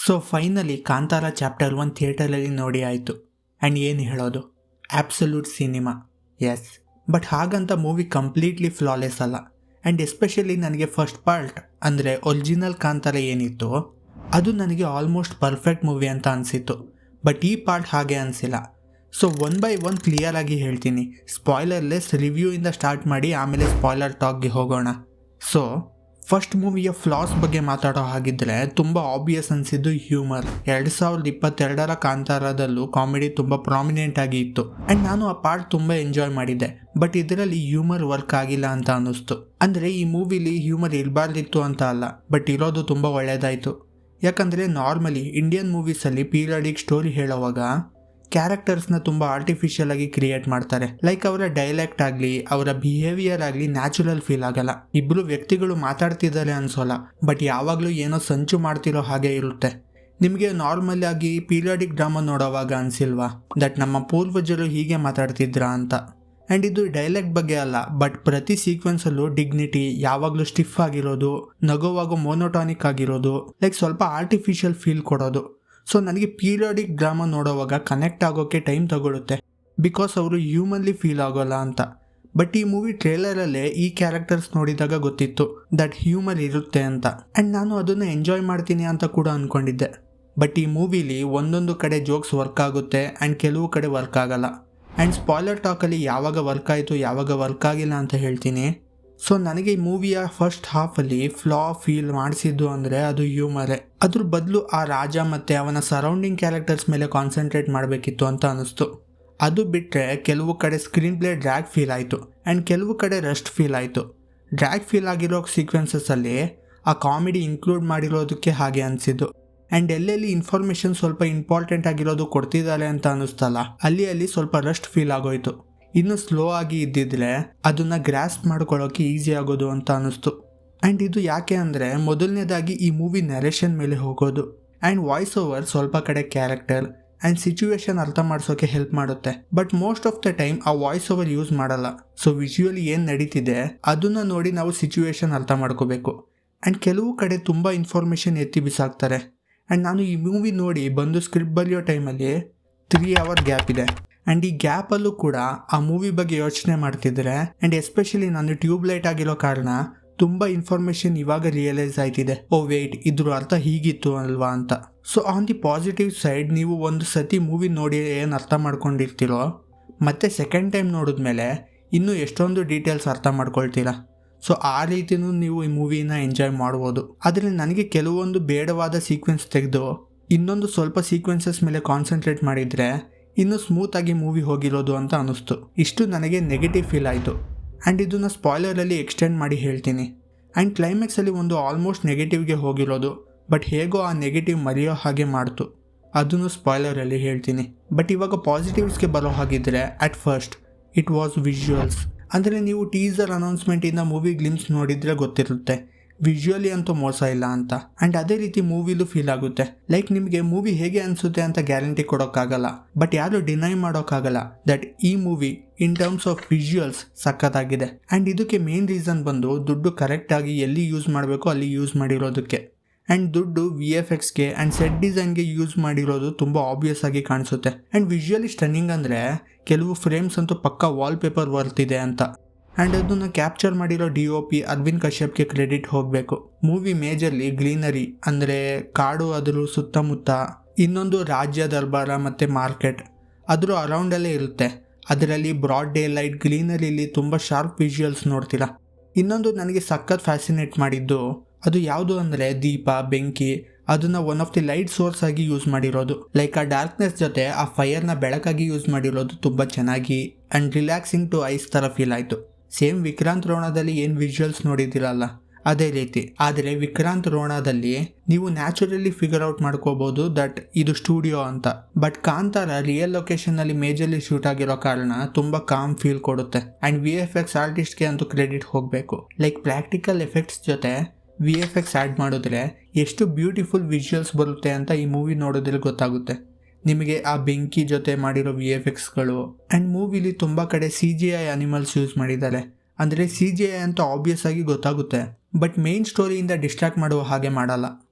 So finally Kantara chapter 1 ಥಿಯೇಟರಲ್ಲಿ ನೋಡಿ ಆಯಿತು. And ಏನು ಹೇಳೋದು, ಆ್ಯಬ್ಸಲ್ಯೂಟ್ ಸಿನಿಮಾ, ಎಸ್. ಬಟ್ ಹಾಗಂತ ಮೂವಿ ಕಂಪ್ಲೀಟ್ಲಿ ಫ್ಲಾಲೆಸ್ ಅಲ್ಲ. ಆ್ಯಂಡ್ ಎಸ್ಪೆಷಲಿ ನನಗೆ ಫಸ್ಟ್ ಪಾರ್ಟ್ ಅಂದರೆ ಒರಿಜಿನಲ್ ಕಾಂತಾರ ಏನಿತ್ತು ಅದು ನನಗೆ ಆಲ್ಮೋಸ್ಟ್ ಪರ್ಫೆಕ್ಟ್ ಮೂವಿ ಅಂತ ಅನಿಸಿತ್ತು. ಬಟ್ ಈ ಪಾರ್ಟ್ ಹಾಗೆ ಅನಿಸಿಲ್ಲ. ಸೊ 1 by 1 ಕ್ಲಿಯರಾಗಿ ಹೇಳ್ತೀನಿ. ಸ್ಪಾಯ್ಲರ್ಲೆಸ್ ರಿವ್ಯೂಯಿಂದ ಸ್ಟಾರ್ಟ್ ಮಾಡಿ ಆಮೇಲೆ ಸ್ಪಾಯ್ಲರ್ ಟಾಕ್ಗೆ ಹೋಗೋಣ. ಸೊ ಫಸ್ಟ್ ಮೂವಿಯ ಫ್ಲಾಸ್ ಬಗ್ಗೆ ಮಾತಾಡೋ ಹಾಗಿದ್ರೆ ತುಂಬ ಆಬ್ವಿಯಸ್ ಅನಿಸಿದ್ದು ಹ್ಯೂಮರ್. 2022ರ ಕಾಂತಾರದಲ್ಲೂ ಕಾಮಿಡಿ ತುಂಬ ಪ್ರಾಮಿನೆಂಟ್ ಆಗಿ ಇತ್ತು. ಆ್ಯಂಡ್ ನಾನು ಆ ಪಾರ್ಟ್ ತುಂಬ ಎಂಜಾಯ್ ಮಾಡಿದ್ದೆ. ಬಟ್ ಇದರಲ್ಲಿ ಹ್ಯೂಮರ್ ವರ್ಕ್ ಆಗಿಲ್ಲ ಅಂತ ಅನ್ನಿಸ್ತು. ಅಂದರೆ ಈ ಮೂವಿಲಿ ಹ್ಯೂಮರ್ ಇರಬಾರ್ದಿತ್ತು ಅಂತ ಅಲ್ಲ, ಬಟ್ ಇರೋದು ತುಂಬ ಒಳ್ಳೆಯದಾಯಿತು. ಯಾಕಂದರೆ ನಾರ್ಮಲಿ ಇಂಡಿಯನ್ ಮೂವೀಸಲ್ಲಿ ಪೀರಿಯಾಡಿಕ್ ಸ್ಟೋರಿ ಹೇಳೋವಾಗ ಕ್ಯಾರೆಕ್ಟರ್ಸ್ನ ತುಂಬ ಆರ್ಟಿಫಿಷಿಯಲ್ ಆಗಿ ಕ್ರಿಯೇಟ್ ಮಾಡ್ತಾರೆ. ಲೈಕ್ ಅವರ ಡೈಲೆಕ್ಟ್ ಆಗಲಿ ಅವರ ಬಿಹೇವಿಯರ್ ಆಗಲಿ ನ್ಯಾಚುರಲ್ ಫೀಲ್ ಆಗಲ್ಲ. ಇಬ್ಬರು ವ್ಯಕ್ತಿಗಳು ಮಾತಾಡ್ತಿದ್ದಾರೆ ಅನ್ಸೋಲ್ಲ, ಬಟ್ ಯಾವಾಗಲೂ ಏನೋ ಸಂಚು ಮಾಡ್ತಿರೋ ಹಾಗೆ ಇರುತ್ತೆ. ನಿಮಗೆ ನಾರ್ಮಲ್ ಆಗಿ ಪೀರಿಯಾಡಿಕ್ ಡ್ರಾಮಾ ನೋಡೋವಾಗ ಅನಿಸಿಲ್ವಾ ದಟ್ ನಮ್ಮ ಪೂರ್ವಜರು ಹೀಗೆ ಮಾತಾಡ್ತಿದ್ರಾ ಅಂತ. ಆ್ಯಂಡ್ ಇದು ಡೈಲೆಕ್ಟ್ ಬಗ್ಗೆ ಅಲ್ಲ, ಬಟ್ ಪ್ರತಿ ಸೀಕ್ವೆನ್ಸಲ್ಲೂ ಡಿಗ್ನಿಟಿ, ಯಾವಾಗಲೂ ಸ್ಟಿಫ್ ಆಗಿರೋದು, ನಗೋವಾಗ ಮೋನೋಟಾನಿಕ್ ಆಗಿರೋದು, ಲೈಕ್ ಸ್ವಲ್ಪ ಆರ್ಟಿಫಿಷಿಯಲ್ ಫೀಲ್ ಕೊಡೋದು. ಸೊ ನನಗೆ ಪೀರಿಯಾಡಿಕ್ ಡ್ರಾಮಾ ನೋಡೋವಾಗ ಕನೆಕ್ಟ್ ಆಗೋಕ್ಕೆ ಟೈಮ್ ತಗೊಳುತ್ತೆ, ಬಿಕಾಸ್ ಅವರು ಹ್ಯೂಮನ್ಲಿ ಫೀಲ್ ಆಗೋಲ್ಲ ಅಂತ. ಬಟ್ ಈ ಮೂವಿ ಟ್ರೇಲರಲ್ಲೇ ಈ ಕ್ಯಾರೆಕ್ಟರ್ಸ್ ನೋಡಿದಾಗ ಗೊತ್ತಿತ್ತು ದಟ್ ಹ್ಯೂಮರ್ ಇರುತ್ತೆ ಅಂತ. ಆ್ಯಂಡ್ ನಾನು ಅದನ್ನು ಎಂಜಾಯ್ ಮಾಡ್ತೀನಿ ಅಂತ ಕೂಡ ಅಂದ್ಕೊಂಡಿದ್ದೆ. ಬಟ್ ಈ ಮೂವಿಲಿ ಒಂದೊಂದು ಕಡೆ ಜೋಕ್ಸ್ ವರ್ಕ್ ಆಗುತ್ತೆ ಆ್ಯಂಡ್ ಕೆಲವು ಕಡೆ ವರ್ಕ್ ಆಗಲ್ಲ. ಆ್ಯಂಡ್ ಸ್ಪಾಯ್ಲರ್ ಟಾಕಲ್ಲಿ ಯಾವಾಗ ವರ್ಕ್ ಆಯಿತು ಯಾವಾಗ ವರ್ಕ್ ಆಗಿಲ್ಲ ಅಂತ ಹೇಳ್ತೀನಿ. ಸೊ ನನಗೆ ಈ ಮೂವಿಯ ಫಸ್ಟ್ ಹಾಫಲ್ಲಿ ಫ್ಲಾ ಫೀಲ್ ಮಾಡಿಸಿದ್ದು ಅಂದರೆ ಅದು ಹ್ಯೂಮರೇ. ಅದ್ರ ಬದಲು ಆ ರಾಜ ಮತ್ತು ಅವನ ಸರೌಂಡಿಂಗ್ ಕ್ಯಾರೆಕ್ಟರ್ಸ್ ಮೇಲೆ ಕಾನ್ಸಂಟ್ರೇಟ್ ಮಾಡಬೇಕಿತ್ತು ಅಂತ ಅನ್ನಿಸ್ತು. ಅದು ಬಿಟ್ಟರೆ ಕೆಲವು ಕಡೆ ಸ್ಕ್ರೀನ್ ಪ್ಲೇ ಡ್ರ್ಯಾಗ್ ಫೀಲ್ ಆಯಿತು ಆ್ಯಂಡ್ ಕೆಲವು ಕಡೆ ರಸ್ಟ್ ಫೀಲ್ ಆಯಿತು. ಡ್ರ್ಯಾಗ್ ಫೀಲ್ ಆಗಿರೋ ಸೀಕ್ವೆನ್ಸಸ್ಸಲ್ಲಿ ಆ ಕಾಮಿಡಿ ಇನ್ಕ್ಲೂಡ್ ಮಾಡಿರೋದಕ್ಕೆ ಹಾಗೆ ಅನಿಸಿದ್ದು. ಆ್ಯಂಡ್ ಎಲ್ಲೆಲ್ಲಿ ಇನ್ಫಾರ್ಮೇಷನ್ ಸ್ವಲ್ಪ ಇಂಪಾರ್ಟೆಂಟ್ ಆಗಿರೋದು ಕೊಡ್ತಿದ್ದಾರೆ ಅಂತ ಅನ್ನಿಸ್ತಲ್ಲ, ಅಲ್ಲಿ ಸ್ವಲ್ಪ ರಸ್ಟ್ ಫೀಲ್ ಆಗೋಯ್ತು. ಇನ್ನು ಸ್ಲೋ ಆಗಿ ಇದ್ದಿದ್ರೆ ಅದನ್ನು ಗ್ರಾಸ್ಪ್ ಮಾಡ್ಕೊಳ್ಳೋಕೆ ಈಸಿ ಆಗೋದು ಅಂತ ಅನ್ನಿಸ್ತು. ಆ್ಯಂಡ್ ಇದು ಯಾಕೆ ಅಂದರೆ ಮೊದಲನೇದಾಗಿ ಈ ಮೂವಿ ನರೇಷನ್ ಮೇಲೆ ಹೋಗೋದು ಆ್ಯಂಡ್ ವಾಯ್ಸ್ ಓವರ್ ಸ್ವಲ್ಪ ಕಡೆ ಕ್ಯಾರೆಕ್ಟರ್ ಆ್ಯಂಡ್ ಸಿಚುವೇಶನ್ ಅರ್ಥ ಮಾಡಿಸೋಕೆ ಹೆಲ್ಪ್ ಮಾಡುತ್ತೆ. But most of the time ಆ ವಾಯ್ಸ್ ಓವರ್ ಯೂಸ್ ಮಾಡಲ್ಲ. ಸೊ ವಿಜುವಲಿ ಏನು ನಡೀತಿದೆ ಅದನ್ನು ನೋಡಿ ನಾವು ಸಿಚುವೇಶನ್ ಅರ್ಥ ಮಾಡ್ಕೋಬೇಕು. ಆ್ಯಂಡ್ ಕೆಲವು ಕಡೆ ತುಂಬ ಇನ್ಫಾರ್ಮೇಷನ್ ಎತ್ತಿ ಬಿಸಾಕ್ತಾರೆ. ಆ್ಯಂಡ್ ನಾನು ಈ ಮೂವಿ ನೋಡಿ ಬಂದು ಸ್ಕ್ರಿಪ್ಟ್ ಬರೆಯೋ ಟೈಮಲ್ಲಿ 3 hour ಗ್ಯಾಪ್ ಇದೆ. ಆ್ಯಂಡ್ ಈ ಗ್ಯಾಪಲ್ಲೂ ಕೂಡ ಆ ಮೂವಿ ಬಗ್ಗೆ ಯೋಚನೆ ಮಾಡ್ತಿದ್ರೆ ಆ್ಯಂಡ್ ಎಸ್ಪೆಷಲಿ ನಾನು ಟ್ಯೂಬ್ಲೈಟ್ ಆಗಿರೋ ಕಾರಣ ತುಂಬ ಇನ್ಫಾರ್ಮೇಷನ್ ಇವಾಗ ರಿಯಲೈಸ್ ಆಯ್ತಿದೆ, ಓ ವೇಟ್ ಇದ್ರ ಅರ್ಥ ಹೀಗಿತ್ತು ಅಲ್ವಾ ಅಂತ. So on the positive side, ನೀವು ಒಂದು ಸತಿ ಮೂವಿ ನೋಡಿ ಏನು ಅರ್ಥ ಮಾಡ್ಕೊಂಡಿರ್ತೀರೋ ಮತ್ತೆ ಸೆಕೆಂಡ್ ಟೈಮ್ ನೋಡಿದ್ಮೇಲೆ ಇನ್ನೂ ಎಷ್ಟೊಂದು ಡೀಟೇಲ್ಸ್ ಅರ್ಥ ಮಾಡ್ಕೊಳ್ತೀರಾ. ಸೊ ಆ ರೀತಿಯೂ ನೀವು ಈ ಮೂವಿನ ಎಂಜಾಯ್ ಮಾಡ್ಬೋದು. ಆದರೆ ನನಗೆ ಕೆಲವೊಂದು ಬೇಡವಾದ ಸೀಕ್ವೆನ್ಸ್ ತೆಗೆದು ಇನ್ನೊಂದು ಸ್ವಲ್ಪ ಸೀಕ್ವೆನ್ಸಸ್ ಮೇಲೆ ಕಾನ್ಸಂಟ್ರೇಟ್ ಮಾಡಿದರೆ ಇನ್ನೂ ಸ್ಮೂತಾಗಿ ಮೂವಿ ಹೋಗಿರೋದು ಅಂತ ಅನ್ನಿಸ್ತು. ಇಷ್ಟು ನನಗೆ ನೆಗೆಟಿವ್ ಫೀಲ್ ಆಯಿತು. ಆ್ಯಂಡ್ ಇದನ್ನು ಸ್ಪಾಯ್ಲರಲ್ಲಿ ಎಕ್ಸ್ಟೆಂಡ್ ಮಾಡಿ ಹೇಳ್ತೀನಿ. ಆ್ಯಂಡ್ ಕ್ಲೈಮ್ಯಾಕ್ಸಲ್ಲಿ ಒಂದು ಆಲ್ಮೋಸ್ಟ್ ನೆಗೆಟಿವ್ಗೆ ಹೋಗಿರೋದು, ಬಟ್ ಹೇಗೋ ಆ ನೆಗೆಟಿವ್ ಮರೆಯೋ ಹಾಗೆ ಮಾಡ್ತು, ಅದನ್ನು ಸ್ಪಾಯ್ಲರಲ್ಲಿ ಹೇಳ್ತೀನಿ. ಬಟ್ ಇವಾಗ ಪಾಸಿಟಿವ್ಸ್ಗೆ ಬರೋ ಹಾಗಿದ್ರೆ at first it was visuals. ಅಂದರೆ ನೀವು ಟೀಸರ್ ಅನೌನ್ಸ್ಮೆಂಟಿಂದ ಮೂವಿ ಗ್ಲಿಮ್ಸ್ ನೋಡಿದರೆ ಗೊತ್ತಿರುತ್ತೆ ವಿಜುವಲಿ ಅಂತೂ ಮೋಸ ಇಲ್ಲ ಅಂತ. ಆ್ಯಂಡ್ ಅದೇ ರೀತಿ ಮೂವಿಲೂ ಫೀಲ್ ಆಗುತ್ತೆ. ಲೈಕ್ ನಿಮಗೆ ಮೂವಿ ಹೇಗೆ ಅನಿಸುತ್ತೆ ಅಂತ ಗ್ಯಾರಂಟಿ ಕೊಡೋಕ್ಕಾಗಲ್ಲ, ಬಟ್ ಯಾರು ಡಿನೈ ಮಾಡೋಕ್ಕಾಗಲ್ಲ ದಟ್ ಈ movie in terms of visuals ಸಖತ್ತಾಗಿದೆ. ಆ್ಯಂಡ್ ಇದಕ್ಕೆ ಮೇನ್ ರೀಸನ್ ಬಂದು ದುಡ್ಡು ಕರೆಕ್ಟಾಗಿ ಎಲ್ಲಿ ಯೂಸ್ ಮಾಡಬೇಕು ಅಲ್ಲಿ ಯೂಸ್ ಮಾಡಿರೋದಕ್ಕೆ. ಆ್ಯಂಡ್ ದುಡ್ಡು VFXಗೆ ಆ್ಯಂಡ್ ಸೆಟ್ ಡಿಸೈನ್ಗೆ ಯೂಸ್ ಮಾಡಿರೋದು ತುಂಬ ಆಬ್ವಿಯಸ್ ಆಗಿ ಕಾಣಿಸುತ್ತೆ. ಆ್ಯಂಡ್ ವಿಜುವಲಿ ಸ್ಟನ್ನಿಂಗ್ ಅಂದರೆ ಕೆಲವು ಫ್ರೇಮ್ಸ್ ಅಂತೂ ಪಕ್ಕಾ ವಾಲ್ಪೇಪರ್ ವರ್ತಿದೆ ಅಂತ. ಆ್ಯಂಡ್ ಅದನ್ನು ಕ್ಯಾಪ್ಚರ್ ಮಾಡಿರೋ DOP ಅರವಿಂದ್ ಕಶ್ಯಪ್ಗೆ ಕ್ರೆಡಿಟ್ ಹೋಗಬೇಕು. ಮೂವಿ ಮೇಜರ್ಲಿ ಗ್ರೀನರಿ ಅಂದರೆ ಕಾಡು, ಅದರ ಸುತ್ತಮುತ್ತ ಇನ್ನೊಂದು ರಾಜ್ಯ ದರ್ಬಾರ ಮತ್ತು ಮಾರ್ಕೆಟ್ ಅದರ ಅರೌಂಡಲ್ಲೇ ಇರುತ್ತೆ. ಅದರಲ್ಲಿ ಬ್ರಾಡ್ ಡೇ ಲೈಟ್ ಗ್ರೀನರಿಲಿ ತುಂಬ ಶಾರ್ಪ್ ವಿಜುವಲ್ಸ್ ನೋಡ್ತೀರಾ. ಇನ್ನೊಂದು ನನಗೆ ಸಖತ್ ಫ್ಯಾಸಿನೇಟ್ ಮಾಡಿದ್ದು ಅದು ಯಾವುದು ಅಂದರೆ ದೀಪ, ಬೆಂಕಿ, ಅದನ್ನು one of the light source ಆಗಿ ಯೂಸ್ ಮಾಡಿರೋದು. ಲೈಕ್ ಆ ಡಾರ್ಕ್ನೆಸ್ ಜೊತೆ ಆ ಫೈರ್ನ ಬೆಳಕಾಗಿ ಯೂಸ್ ಮಾಡಿರೋದು ತುಂಬ ಚೆನ್ನಾಗಿ ಆ್ಯಂಡ್ ರಿಲ್ಯಾಕ್ಸಿಂಗ್ ಟು ಐಸ್ ಥರ ಫೀಲ್ ಆಯಿತು. ಸೇಮ್ ವಿಕ್ರಾಂತ್ ರೋಣದಲ್ಲಿ ಏನು ವಿಜುವಲ್ಸ್ ನೋಡಿದ್ದೀರಲ್ಲ ಅದೇ ರೀತಿ. ಆದರೆ ವಿಕ್ರಾಂತ್ ರೋಣದಲ್ಲಿ ನೀವು ನ್ಯಾಚುರಲಿ ಫಿಗರ್ ಔಟ್ ಮಾಡ್ಕೋಬೋದು ದಟ್ ಇದು ಸ್ಟುಡಿಯೋ ಅಂತ. ಬಟ್ ಕಾಂತಾರ ರಿಯಲ್ ಲೊಕೇಶನ್ನಲ್ಲಿ ಮೇಜರ್ಲಿ ಶೂಟ್ ಆಗಿರೋ ಕಾರಣ ತುಂಬ ಕಾಮ್ ಫೀಲ್ ಕೊಡುತ್ತೆ. ಆ್ಯಂಡ್ VFX ಆರ್ಟಿಸ್ಟ್ಗೆ ಅಂತೂ ಕ್ರೆಡಿಟ್ ಹೋಗಬೇಕು. ಲೈಕ್ ಪ್ರಾಕ್ಟಿಕಲ್ ಎಫೆಕ್ಟ್ಸ್ ಜೊತೆ VFX ಆ್ಯಡ್ ಮಾಡಿದ್ರೆ ಎಷ್ಟು ಬ್ಯೂಟಿಫುಲ್ ವಿಜುವಲ್ಸ್ ಬರುತ್ತೆ ಅಂತ ಈ ಮೂವಿ ನೋಡೋದ್ರಲ್ಲಿ ಗೊತ್ತಾಗುತ್ತೆ ನಿಮಗೆ. ಆ ಬೆಂಕಿ ಜೊತೆ ಮಾಡಿರೋ VFXಗಳು. ಆ್ಯಂಡ್ ಮೂವಿಲಿ ತುಂಬ ಕಡೆ CGI ಅನಿಮಲ್ಸ್ ಯೂಸ್ ಮಾಡಿದ್ದಾರೆ. ಅಂದರೆ CGI ಅಂತ ಆಬ್ವಿಯಸ್ ಆಗಿ ಗೊತ್ತಾಗುತ್ತೆ, ಬಟ್ ಮೇನ್ ಸ್ಟೋರಿಯಿಂದ ಡಿಸ್ಟ್ರಾಕ್ಟ್ ಮಾಡುವ ಹಾಗೆ ಮಾಡಲ್ಲ.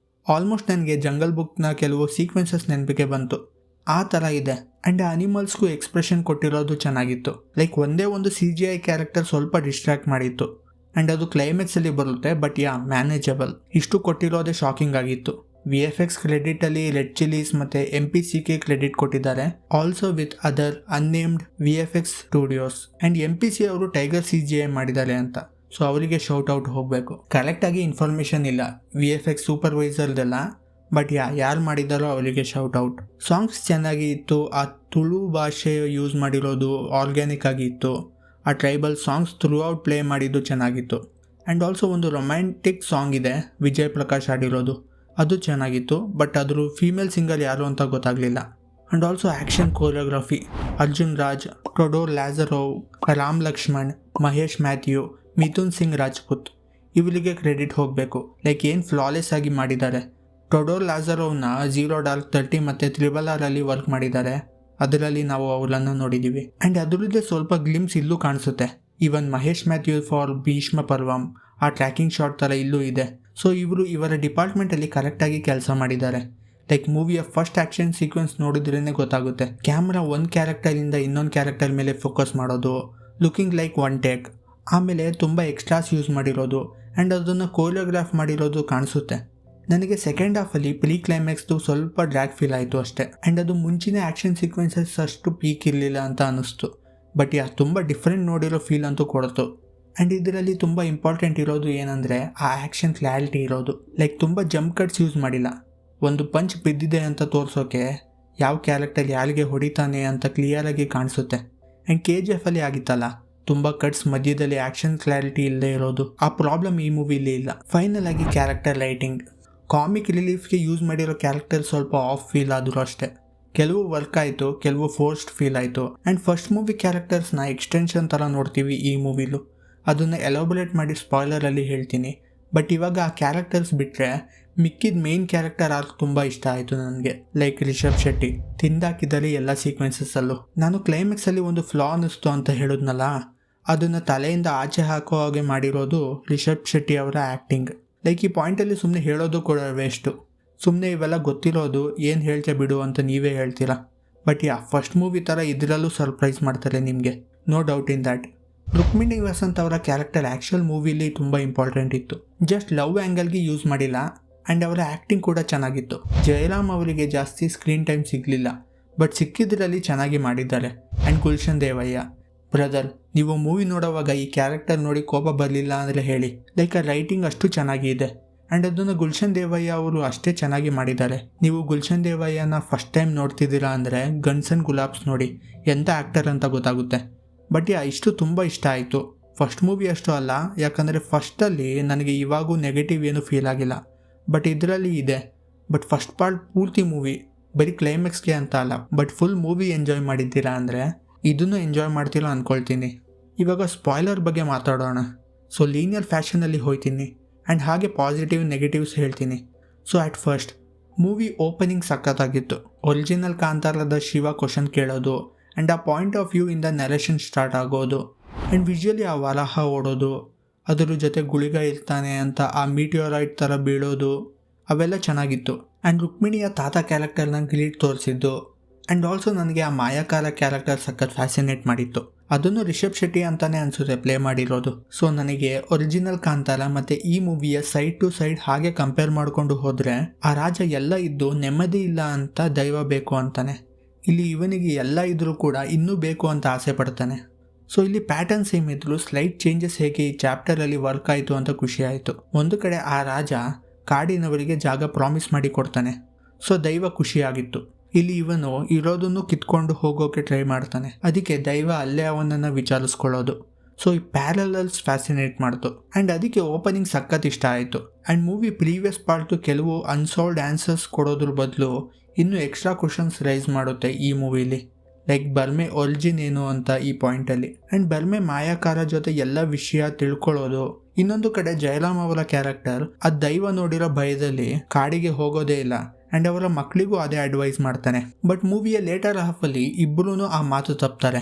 ಆಲ್ಮೋಸ್ಟ್ ನನಗೆ ಜಂಗಲ್ ಬುಕ್ನ ಕೆಲವು ಸೀಕ್ವೆನ್ಸಸ್ ನೆನಪಿಗೆ ಬಂತು. ಆ ಥರ ಇದೆ. ಆ್ಯಂಡ್ ಅನಿಮಲ್ಸ್ಗೂ ಎಕ್ಸ್ಪ್ರೆಷನ್ ಕೊಟ್ಟಿರೋದು ಚೆನ್ನಾಗಿತ್ತು. ಲೈಕ್ ಒಂದೇ ಒಂದು CGI ಕ್ಯಾರೆಕ್ಟರ್ ಸ್ವಲ್ಪ ಡಿಸ್ಟ್ರಾಕ್ಟ್ ಮಾಡಿತ್ತು. ಆ್ಯಂಡ್ ಅದು ಕ್ಲೈಮ್ಯಾಕ್ಸಲ್ಲಿ ಬರುತ್ತೆ, ಬಟ್ ಮ್ಯಾನೇಜಬಲ್. ಇಷ್ಟು ಕೊಟ್ಟಿರೋದೇ ಶಾಕಿಂಗ್ ಆಗಿತ್ತು. VFX ಕ್ರೆಡಿಟಲ್ಲಿ ರೆಡ್ ಚಿಲ್ಲೀಸ್ ಮತ್ತು MPCK ಕ್ರೆಡಿಟ್ ಕೊಟ್ಟಿದ್ದಾರೆ, also with other unnamed VFX studios. And MPC ಅವರು ಟೈಗರ್ CGI ಮಾಡಿದ್ದಾರೆ ಅಂತ, ಸೊ ಅವರಿಗೆ ಶೌಟ್ ಔಟ್ ಹೋಗಬೇಕು. ಕರೆಕ್ಟಾಗಿ ಇನ್ಫಾರ್ಮೇಷನ್ ಇಲ್ಲ VFX ಸೂಪರ್ವೈಸರ್ದೆಲ್ಲ, ಬಟ್ ಯಾರು ಮಾಡಿದ್ದಾರೋ ಅವರಿಗೆ ಶೌಟ್ ಔಟ್. ಸಾಂಗ್ಸ್ ಚೆನ್ನಾಗಿ ಇತ್ತು. ಆ ತುಳು ಭಾಷೆ ಯೂಸ್ ಮಾಡಿರೋದು ಆರ್ಗ್ಯಾನಿಕ್ ಆಗಿ ಇತ್ತು. ಆ tribal songs through out play ಮಾಡಿದ್ದು ಚೆನ್ನಾಗಿತ್ತು. ಆ್ಯಂಡ್ ಆಲ್ಸೋ ಒಂದು ರೊಮ್ಯಾಂಟಿಕ್ ಸಾಂಗ್ ಇದೆ, ವಿಜಯ್ ಪ್ರಕಾಶ್ ಆಡಿರೋದು, ಅದು ಚೆನ್ನಾಗಿತ್ತು. ಬಟ್ ಅದ್ರ ಫೀಮೇಲ್ ಸಿಂಗರ್ ಯಾರು ಅಂತ ಗೊತ್ತಾಗಲಿಲ್ಲ. And also action choreography, Arjun Raj, Todor Lazarov, Ram Lakshman, Mahesh Mathew, Mithun Singh Rajput, ಇವರಿಗೆ ಕ್ರೆಡಿಟ್ ಹೋಗಬೇಕು. ಲೈಕ್ ಏನು ಫ್ಲಾಲೆಸ್ ಆಗಿ ಮಾಡಿದ್ದಾರೆ. ಟೊಡೋರ್ ಲ್ಯಾಜರೋವ್ನ $0.30 ಮತ್ತು RRR ಅಲ್ಲಿ ವರ್ಕ್ ಮಾಡಿದ್ದಾರೆ, ಅದರಲ್ಲಿ ನಾವು ಅವರನ್ನು ನೋಡಿದ್ದೀವಿ. ಆ್ಯಂಡ್ ಅದರದ್ದೇ ಸ್ವಲ್ಪ ಗ್ಲಿಮ್ಸ್ ಇಲ್ಲೂ ಕಾಣಿಸುತ್ತೆ. ಈವನ್ ಮಹೇಶ್ ಮ್ಯಾಥ್ಯೂ ಫಾರ್ ಭೀಷ್ಮ ಪರ್ವಂ, ಆ ಟ್ರ್ಯಾಕಿಂಗ್ ಶಾಟ್ ಥರ ಇಲ್ಲೂ ಇದೆ. ಸೊ ಇವರ ಡಿಪಾರ್ಟ್ಮೆಂಟಲ್ಲಿ ಕರೆಕ್ಟಾಗಿ ಕೆಲಸ ಮಾಡಿದ್ದಾರೆ. ಲೈಕ್ ಮೂವಿಯ ಫಸ್ಟ್ ಆ್ಯಕ್ಷನ್ ಸೀಕ್ವೆನ್ಸ್ ನೋಡಿದ್ರೇ ಗೊತ್ತಾಗುತ್ತೆ. ಕ್ಯಾಮ್ರಾ ಒಂದು ಕ್ಯಾರೆಕ್ಟರಿಂದ ಇನ್ನೊಂದು ಕ್ಯಾರೆಕ್ಟರ್ ಮೇಲೆ ಫೋಕಸ್ ಮಾಡೋದು, ಲುಕಿಂಗ್ ಲೈಕ್ ಒನ್ ಟೇಕ್. ಆಮೇಲೆ ತುಂಬ ಎಕ್ಸ್ಟ್ರಾಸ್ ಯೂಸ್ ಮಾಡಿರೋದು ಆ್ಯಂಡ್ ಅದನ್ನು ಕೋರಿಯೋಗ್ರಾಫ್ ಮಾಡಿರೋದು ಕಾಣಿಸುತ್ತೆ. ನನಗೆ ಸೆಕೆಂಡ್ ಹಾಫಲ್ಲಿ ಪ್ರೀ ಕ್ಲೈಮ್ಯಾಕ್ಸ್ದು ಸ್ವಲ್ಪ ಡ್ರ್ಯಾಗ್ ಫೀಲ್ ಆಯಿತು ಅಷ್ಟೇ. ಆ್ಯಂಡ್ ಅದು ಮುಂಚಿನ ಆ್ಯಕ್ಷನ್ ಸೀಕ್ವೆನ್ಸಸ್ ಅಷ್ಟು ಪೀಕ್ ಇರಲಿಲ್ಲ ಅಂತ ಅನ್ನಿಸ್ತು. ಬಟ್ ತುಂಬ ಡಿಫ್ರೆಂಟ್ ನೋಡಿರೋ ಫೀಲ್ ಅಂತೂ ಕೊಡ್ತು. ಆ್ಯಂಡ್ ಇದರಲ್ಲಿ ತುಂಬ ಇಂಪಾರ್ಟೆಂಟ್ ಇರೋದು ಏನಂದರೆ ಆ ಆ್ಯಕ್ಷನ್ ಕ್ಲಾರಿಟಿ ಇರೋದು. ಲೈಕ್ ತುಂಬ ಜಂಪ್ ಕಟ್ಸ್ ಯೂಸ್ ಮಾಡಿಲ್ಲ. ಒಂದು ಪಂಚ್ ಬಿದ್ದಿದೆ ಅಂತ ತೋರಿಸೋಕೆ ಯಾವ ಕ್ಯಾರೆಕ್ಟರ್ ಯಾರಿಗೆ ಹೊಡಿತಾನೆ ಅಂತ ಕ್ಲಿಯರಾಗಿ ಕಾಣಿಸುತ್ತೆ. ಆ್ಯಂಡ್ KGF ಅಲ್ಲಿ ಆಗಿತ್ತಲ್ಲ, ತುಂಬ ಕಟ್ಸ್ ಮಧ್ಯದಲ್ಲಿ ಆ್ಯಕ್ಷನ್ ಕ್ಲಾರಿಟಿ ಇಲ್ಲದೆ ಇರೋದು. ಆ ಪ್ರಾಬ್ಲಮ್ ಈ ಮೂವಿಲಿ ಇಲ್ಲ. ಫೈನಲ್ ಆಗಿ ಕ್ಯಾರೆಕ್ಟರ್ ರೈಟಿಂಗ್, ಕಾಮಿಕ್ ರಿಲೀಫ್ಗೆ ಯೂಸ್ ಮಾಡಿರೋ ಕ್ಯಾರೆಕ್ಟರ್ ಸ್ವಲ್ಪ ಆಫ್ ಫೀಲ್ ಆದರೂ ಅಷ್ಟೇ. ಕೆಲವು ವರ್ಕ್ ಆಯಿತು, ಕೆಲವು ಫೋರ್ಸ್ಡ್ ಫೀಲ್ ಆಯಿತು. ಆ್ಯಂಡ್ ಫಸ್ಟ್ ಮೂವಿ ಕ್ಯಾರೆಕ್ಟರ್ಸ್ನ ಎಕ್ಸ್ಟೆನ್ಷನ್ ಥರ ನೋಡ್ತೀವಿ ಈ ಮೂವಿಲು. ಅದನ್ನು ಎಲಾಬೊರೇಟ್ ಮಾಡಿ ಸ್ಪಾಯ್ಲರಲ್ಲಿ ಹೇಳ್ತೀನಿ. ಬಟ್ ಇವಾಗ ಆ ಕ್ಯಾರೆಕ್ಟರ್ಸ್ ಬಿಟ್ಟರೆ ಮಿಕ್ಕಿದ ಮೇನ್ ಕ್ಯಾರೆಕ್ಟರ್ ಆರ್ಕ್ ತುಂಬ ಇಷ್ಟ ಆಯಿತು ನನಗೆ. ಲೈಕ್ ರಿಷಬ್ ಶೆಟ್ಟಿ ತಿಂದಾಕಿದ್ದಾರೆ ಎಲ್ಲ ಸೀಕ್ವೆನ್ಸಸ್ಸಲ್ಲೂ. ನಾನು ಕ್ಲೈಮ್ಯಾಕ್ಸಲ್ಲಿ ಒಂದು ಫ್ಲಾ ಅನ್ನಿಸ್ತು ಅಂತ ಹೇಳಿದ್ನಲ್ಲ, ಅದನ್ನು ತಲೆಯಿಂದ ಆಚೆ ಹಾಕೋ ಹಾಗೆ ಮಾಡಿರೋದು ರಿಷಬ್ ಶೆಟ್ಟಿ ಅವರ ಆ್ಯಕ್ಟಿಂಗ್. ಲೈಕ್ ಈ ಪಾಯಿಂಟಲ್ಲಿ ಸುಮ್ಮನೆ ಹೇಳೋದು ಕೂಡ ವೇಸ್ಟು. ಸುಮ್ಮನೆ ಇವೆಲ್ಲ ಗೊತ್ತಿರೋದು ಏನು ಹೇಳ್ತೆ ಬಿಡು ಅಂತ ನೀವೇ ಹೇಳ್ತೀರಾ. ಬಟ್ ಫಸ್ಟ್ ಮೂವಿ ಥರ ಇದರಲ್ಲೂ ಸರ್ಪ್ರೈಸ್ ಮಾಡ್ತಾರೆ ನಿಮಗೆ, no doubt in that. Rukmini Vasanth ಅವರ ಕ್ಯಾರೆಕ್ಟರ್ ಆ್ಯಕ್ಚುಯಲ್ ಮೂವಿಲಿ ತುಂಬ ಇಂಪಾರ್ಟೆಂಟ್ ಇತ್ತು. ಜಸ್ಟ್ ಲವ್ ಆ್ಯಂಗಲ್ಗೆ ಯೂಸ್ ಮಾಡಿಲ್ಲ. ಆ್ಯಂಡ್ ಅವರ ಆ್ಯಕ್ಟಿಂಗ್ ಕೂಡ ಚೆನ್ನಾಗಿತ್ತು. ಜಯರಾಮ್ ಅವರಿಗೆ ಜಾಸ್ತಿ ಸ್ಕ್ರೀನ್ ಟೈಮ್ ಸಿಗಲಿಲ್ಲ, ಬಟ್ ಸಿಕ್ಕಿದ್ರಲ್ಲಿ ಚೆನ್ನಾಗಿ ಮಾಡಿದ್ದಾರೆ. ಆ್ಯಂಡ್ ಗುಲ್ಶನ್ ದೇವಯ್ಯ ಬ್ರದರ್, ನೀವು ಮೂವಿ ನೋಡೋವಾಗ ಈ ಕ್ಯಾರೆಕ್ಟರ್ ನೋಡಿ ಕೋಪ ಬರಲಿಲ್ಲ ಅಂದರೆ ಹೇಳಿ. ಲೈಕ್ ಆ ರೈಟಿಂಗ್ ಅಷ್ಟು ಚೆನ್ನಾಗಿ ಇದೆ. ಆ್ಯಂಡ್ ಅದನ್ನು ಗುಲ್ಶನ್ ದೇವಯ್ಯ ಅವರು ಅಷ್ಟೇ ಚೆನ್ನಾಗಿ ಮಾಡಿದ್ದಾರೆ. ನೀವು ಗುಲ್ಶನ್ ದೇವಯ್ಯನ ಫಸ್ಟ್ ಟೈಮ್ ನೋಡ್ತಿದ್ದೀರಾ ಅಂದರೆ ಗನ್ಸ್ ಆ್ಯಂಡ್ ಗುಲಾಬ್ಸ್ ನೋಡಿ, ಎಂಥ ಆ್ಯಕ್ಟರ್ ಅಂತ ಗೊತ್ತಾಗುತ್ತೆ. ಬಟ್ ಇಷ್ಟು ತುಂಬ ಇಷ್ಟ ಆಯಿತು. ಫಸ್ಟ್ ಮೂವಿ ಅಷ್ಟು ಅಲ್ಲ, ಯಾಕಂದರೆ ಫಸ್ಟಲ್ಲಿ ನನಗೆ ಇವಾಗೂ ನೆಗೆಟಿವ್ ಏನೂ ಫೀಲ್ ಆಗಿಲ್ಲ. ಬಟ್ ಇದರಲ್ಲಿ ಇದೆ. ಬಟ್ ಫಸ್ಟ್ ಪಾರ್ಟ್ ಪೂರ್ತಿ ಮೂವಿ ಬರೀ ಕ್ಲೈಮ್ಯಾಕ್ಸ್ಗೆ ಅಂತ ಅಲ್ಲ, ಬಟ್ ಫುಲ್ ಮೂವಿ ಎಂಜಾಯ್ ಮಾಡಿದ್ದೀರಾ ಅಂದರೆ ಇದನ್ನು ಎಂಜಾಯ್ ಮಾಡ್ತಿಲ್ಲ ಅಂದ್ಕೊಳ್ತೀನಿ. ಇವಾಗ ಸ್ಪಾಯ್ಲರ್ ಬಗ್ಗೆ ಮಾತಾಡೋಣ. ಸೊ ಲೀನಿಯರ್ ಫ್ಯಾಷನಲ್ಲಿ ಹೋಗ್ತೀನಿ ಆ್ಯಂಡ್ ಹಾಗೆ ಪಾಸಿಟಿವ್ ನೆಗೆಟಿವ್ಸ್ ಹೇಳ್ತೀನಿ. So at first movie opening ಸಖತ್ತಾಗಿತ್ತು. ಒರಿಜಿನಲ್ ಕಾಂತಾರದ ಶಿವ ಕ್ವಶನ್ ಕೇಳೋದು ಆ್ಯಂಡ್ ಆ ಪಾಯಿಂಟ್ ಆಫ್ ವ್ಯೂ ಇಂದ ನರೇಷನ್ ಸ್ಟಾರ್ಟ್ ಆಗೋದು ಆ್ಯಂಡ್ ವಿಜುವಲಿ ಆ ವರಾಹ ಓಡೋದು, ಅದರ ಜೊತೆ ಗುಳಿಗ ಇರ್ತಾನೆ ಅಂತ ಆ ಮೀಟಿಯೋರೈಟ್ ಥರ ಬೀಳೋದು, ಅವೆಲ್ಲ ಚೆನ್ನಾಗಿತ್ತು. ಆ್ಯಂಡ್ ರುಕ್ಮಿಣಿಯ ತಾತ ಕ್ಯಾರೆಕ್ಟರ್ನ ಗ್ಲೀಡ್ ತೋರಿಸಿದ್ದು. ಆ್ಯಂಡ್ ಆಲ್ಸೋ ನನಗೆ ಆ ಮಾಯಾಕಾರ ಕ್ಯಾರೆಕ್ಟರ್ ಸಖತ್ ಫ್ಯಾಸಿನೇಟ್ ಮಾಡಿತ್ತು. ಅದನ್ನು ರಿಷಬ್ ಶೆಟ್ಟಿ ಅಂತಲೇ ಅನಿಸುತ್ತೆ ಪ್ಲೇ ಮಾಡಿರೋದು. ಸೊ ನನಗೆ ಒರಿಜಿನಲ್ ಕಾಂತಾರ ಮತ್ತು ಈ ಮೂವಿಯ ಸೈಡ್ ಟು ಸೈಡ್ ಹಾಗೆ ಕಂಪೇರ್ ಮಾಡಿಕೊಂಡು ಹೋದರೆ ಆ ರಾಜ ಎಲ್ಲ ಇದ್ದು ನೆಮ್ಮದಿ ಇಲ್ಲ ಅಂತ ದೈವ ಬೇಕು ಅಂತಾನೆ. ಇಲ್ಲಿ ಇವನಿಗೆ ಎಲ್ಲ ಇದ್ರೂ ಕೂಡ ಇನ್ನೂ ಬೇಕು ಅಂತ ಆಸೆ ಪಡ್ತಾನೆ. ಸೊ ಇಲ್ಲಿ ಪ್ಯಾಟರ್ನ್ ಸೇಮ್ ಇದ್ರು, ಸ್ಲೈಟ್ ಚೇಂಜಸ್ ಹೇಗೆ ಈ ಚಾಪ್ಟರಲ್ಲಿ ವರ್ಕ್ ಆಯಿತು ಅಂತ ಖುಷಿ ಆಯಿತು. ಒಂದು ಕಡೆ ಆ ರಾಜ ಕಾಡಿನವರಿಗೆ ಜಾಗ ಪ್ರಾಮಿಸ್ ಮಾಡಿ ಕೊಡ್ತಾನೆ, ಸೊ ದೈವ ಖುಷಿಯಾಗಿತ್ತು. ಇಲ್ಲಿ ಇವನು ಇರೋದನ್ನು ಕಿತ್ಕೊಂಡು ಹೋಗೋಕೆ ಟ್ರೈ ಮಾಡ್ತಾನೆ, ಅದಕ್ಕೆ ದೈವ ಅಲ್ಲೇ ಅವನನ್ನು ವಿಚಾರಿಸ್ಕೊಳ್ಳೋದು. ಸೊ ಈ ಪ್ಯಾರಲಲ್ಸ್ ಫ್ಯಾಸಿನೇಟ್ ಮಾಡ್ತು. ಆ್ಯಂಡ್ ಅದಕ್ಕೆ ಓಪನಿಂಗ್ ಸಖತ್ ಇಷ್ಟ ಆಯಿತು. ಆ್ಯಂಡ್ ಮೂವಿ ಪ್ರೀವಿಯಸ್ ಪಾರ್ಟು ಕೆಲವು ಅನ್ಸಾಲ್ವ್ಡ್ ಆನ್ಸರ್ಸ್ ಕೊಡೋದ್ರ ಬದಲು ಇನ್ನೂ ಎಕ್ಸ್ಟ್ರಾ ಕ್ವಶನ್ಸ್ ರೈಸ್ ಮಾಡುತ್ತೆ ಈ ಮೂವಿಲಿ. ಲೈಕ್ ಬರ್ಮೆ ಒರಿಜಿನ್ ಏನು ಅಂತ ಈ ಪಾಯಿಂಟಲ್ಲಿ. ಆ್ಯಂಡ್ ಬರ್ಮೆ ಮಾಯಾಕಾರ ಜೊತೆ ಎಲ್ಲ ವಿಷಯ ತಿಳ್ಕೊಳ್ಳೋದು. ಇನ್ನೊಂದು ಕಡೆ ಜಯರಾಮ್ ಅವರ ಕ್ಯಾರೆಕ್ಟರ್ ಆ ದೈವ ನೋಡಿರೋ ಭಯದಲ್ಲಿ ಕಾಡಿಗೆ ಹೋಗೋದೇ ಇಲ್ಲ ಆ್ಯಂಡ್ ಅವರ ಮಕ್ಕಳಿಗೂ ಅದೇ ಅಡ್ವೈಸ್ ಮಾಡ್ತಾನೆ. ಬಟ್ ಮೂವಿಯ ಲೇಟರ್ ಹಾಫಲ್ಲಿ ಇಬ್ಬರೂ ಆ ಮಾತು ತಪ್ತಾರೆ.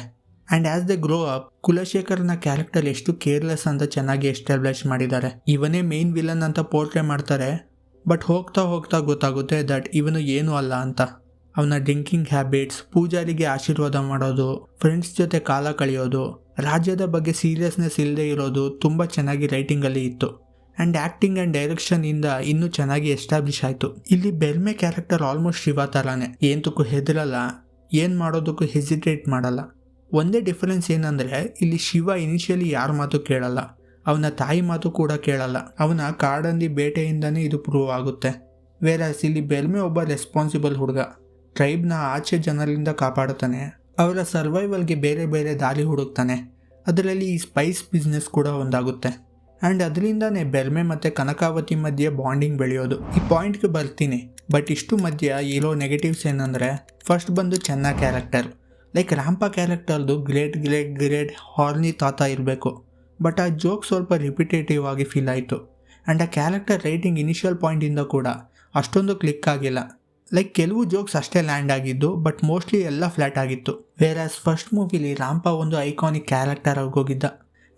And as they grow up ಕುಲಶೇಖರ್ನ ಕ್ಯಾರೆಕ್ಟರ್ ಎಷ್ಟು ಕೇರ್ಲೆಸ್ ಅಂತ ಚೆನ್ನಾಗಿ ಎಸ್ಟಾಬ್ಲಿಷ್ ಮಾಡಿದ್ದಾರೆ. ಇವನೇ ಮೇನ್ ವಿಲನ್ ಅಂತ ಪೋರ್ಟ್ರೇ ಮಾಡ್ತಾರೆ, ಬಟ್ ಹೋಗ್ತಾ ಹೋಗ್ತಾ ಗೊತ್ತಾಗುತ್ತೆ ದಟ್ ಇವನು ಏನೂ ಅಲ್ಲ ಅಂತ. ಅವನ ಡ್ರಿಂಕಿಂಗ್ ಹ್ಯಾಬಿಟ್ಸ್, ಪೂಜಾರಿಗೆ ಆಶೀರ್ವಾದ ಮಾಡೋದು, ಫ್ರೆಂಡ್ಸ್ ಜೊತೆ ಕಾಲ ಕಳೆಯೋದು, ರಾಜ್ಯದ ಬಗ್ಗೆ ಸೀರಿಯಸ್ನೆಸ್ ಇಲ್ಲದೆ ಇರೋದು ತುಂಬ ಚೆನ್ನಾಗಿ ರೈಟಿಂಗಲ್ಲಿ ಇತ್ತು. ಆ್ಯಂಡ್ ಆ್ಯಕ್ಟಿಂಗ್ ಆ್ಯಂಡ್ ಡೈರೆಕ್ಷನಿಂದ ಇನ್ನೂ ಚೆನ್ನಾಗಿ ಎಸ್ಟಾಬ್ಲಿಷ್ ಆಯಿತು. ಇಲ್ಲಿ ಬೆಲ್ಮೆ ಕ್ಯಾರೆಕ್ಟರ್ ಆಲ್ಮೋಸ್ಟ್ ಶಿವ ಥರನೇ, ಏನಕ್ಕೂ ಹೆದರಲ್ಲ, ಏನು ಮಾಡೋದಕ್ಕೂ ಹೆಸಿಟೇಟ್ ಮಾಡಲ್ಲ. ಒಂದೇ ಡಿಫರೆನ್ಸ್ ಏನಂದರೆ ಇಲ್ಲಿ ಶಿವ ಇನಿಷಿಯಲಿ ಯಾರ ಮಾತು ಕೇಳಲ್ಲ, ಅವನ ತಾಯಿ ಮಾತು ಕೂಡ ಕೇಳಲ್ಲ. ಅವನ ಕಾಡಂದಿ ಬೇಟೆಯಿಂದನೇ ಇದು ಪ್ರೂವ್ ಆಗುತ್ತೆ. ವೇರಾಸ್ ಇಲ್ಲಿ ಬೆಲ್ಮೆ ಒಬ್ಬ ರೆಸ್ಪಾನ್ಸಿಬಲ್ ಹುಡುಗ, ಟ್ರೈಬ್ನ ಆಚೆ ಜನರಿಂದ ಕಾಪಾಡುತ್ತಾನೆ, ಅವರ ಸರ್ವೈವಲ್ಗೆ ಬೇರೆ ಬೇರೆ ದಾರಿ ಹುಡುಕ್ತಾನೆ. ಅದರಲ್ಲಿ ಈ ಸ್ಪೈಸ್ ಬಿಸ್ನೆಸ್ ಕೂಡ ಒಂದಾಗುತ್ತೆ. ಆ್ಯಂಡ್ ಅದರಿಂದನೇ ಬೆಲ್ಮೆ ಮತ್ತು ಕನಕಾವತಿ ಮಧ್ಯೆ ಬಾಂಡಿಂಗ್ ಬೆಳೆಯೋದು. ಈ ಪಾಯಿಂಟ್ಗೆ ಬರ್ತೀನಿ. ಬಟ್ ಇಷ್ಟು ಮಧ್ಯ ಇರೋ ನೆಗೆಟಿವ್ಸ್ ಏನಂದರೆ, ಫಸ್ಟ್ ಬಂದು ಚೆನ್ನ ಕ್ಯಾರೆಕ್ಟರ್. ಲೈಕ್ ರಾಂಪ ಕ್ಯಾರೆಕ್ಟರ್ದು ಗ್ರೇಟ್ ಹಾರ್ನಿ ತಾತ ಇರಬೇಕು. ಬಟ್ ಆ ಜೋಕ್ ಸ್ವಲ್ಪ ರಿಪಿಟೇಟಿವ್ ಆಗಿ ಫೀಲ್ ಆಯಿತು. ಆ್ಯಂಡ್ ಆ ಕ್ಯಾರೆಕ್ಟರ್ ರೈಟಿಂಗ್ ಇನಿಷಿಯಲ್ ಪಾಯಿಂಟಿಂದ ಕೂಡ ಅಷ್ಟೊಂದು ಕ್ಲಿಕ್ ಆಗಿಲ್ಲ. ಲೈಕ್ ಕೆಲವು ಜೋಕ್ಸ್ ಅಷ್ಟೇ ಲ್ಯಾಂಡ್ ಆಗಿದ್ದು, ಬಟ್ ಮೋಸ್ಟ್ಲಿ ಎಲ್ಲ ಫ್ಲ್ಯಾಟ್ ಆಗಿತ್ತು. ವೇರಾಸ್ ಫಸ್ಟ್ ಮೂವಿಲಿ ರಾಂಪ ಒಂದು ಐಕಾನಿಕ್ ಕ್ಯಾರೆಕ್ಟರ್ ಆಗೋಗಿದ್ದ.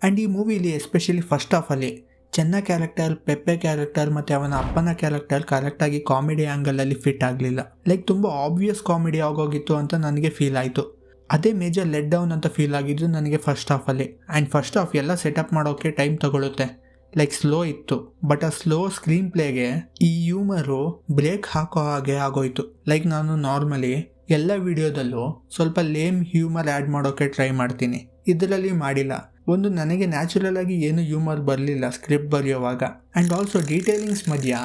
ಆ್ಯಂಡ್ ಈ ಮೂವಿಲಿ ಎಸ್ಪೆಷಲಿ ಫಸ್ಟ್ ಹಾಫಲ್ಲಿ ಚೆನ್ನ ಕ್ಯಾರೆಕ್ಟರ್, ಪೆಪ್ಪೆ ಕ್ಯಾರೆಕ್ಟರ್ ಮತ್ತು ಅವನ ಅಪ್ಪನ ಕ್ಯಾರೆಕ್ಟರ್ ಕರೆಕ್ಟಾಗಿ ಕಾಮಿಡಿ ಆ್ಯಂಗಲಲ್ಲಿ ಫಿಟ್ ಆಗಲಿಲ್ಲ. ಲೈಕ್ ತುಂಬ ಆಬ್ವಿಯಸ್ ಕಾಮಿಡಿ ಆಗೋಗಿತ್ತು ಅಂತ ನನಗೆ ಫೀಲ್ ಆಯಿತು. ಅದೇ ಮೇಜರ್ ಲೆಟ್ ಡೌನ್ ಅಂತ ಫೀಲ್ ಆಗಿದ್ದು ನನಗೆ ಫಸ್ಟ್ ಹಾಫಲ್ಲಿ. ಆ್ಯಂಡ್ ಫಸ್ಟ್ ಹಾಫ್ ಎಲ್ಲ ಸೆಟಪ್ ಮಾಡೋಕ್ಕೆ ಟೈಮ್ ತಗೊಳುತ್ತೆ. ಲೈಕ್ ಸ್ಲೋ ಇತ್ತು. ಬಟ್ ಆ ಸ್ಲೋ ಸ್ಕ್ರೀನ್ ಪ್ಲೇಗೆ ಈ ಹ್ಯೂಮರು ಬ್ರೇಕ್ ಹಾಕೋ ಹಾಗೆ ಆಗೋಯ್ತು. ಲೈಕ್ ನಾನು ನಾರ್ಮಲಿ ಎಲ್ಲ ವಿಡಿಯೋದಲ್ಲೂ ಸ್ವಲ್ಪ ಲೇಮ್ ಹ್ಯೂಮರ್ ಆ್ಯಡ್ ಮಾಡೋಕ್ಕೆ ಟ್ರೈ ಮಾಡ್ತೀನಿ, ಇದರಲ್ಲಿ ಮಾಡಿಲ್ಲ. ಒಂದು ನನಗೆ ನ್ಯಾಚುರಲ್ ಆಗಿ ಏನು ಹ್ಯೂಮರ್ ಬರಲಿಲ್ಲ ಸ್ಕ್ರಿಪ್ಟ್ ಬರೆಯೋವಾಗ. ಆ್ಯಂಡ್ ಆಲ್ಸೋ ಡೀಟೇಲಿಂಗ್ಸ್ ಮಧ್ಯ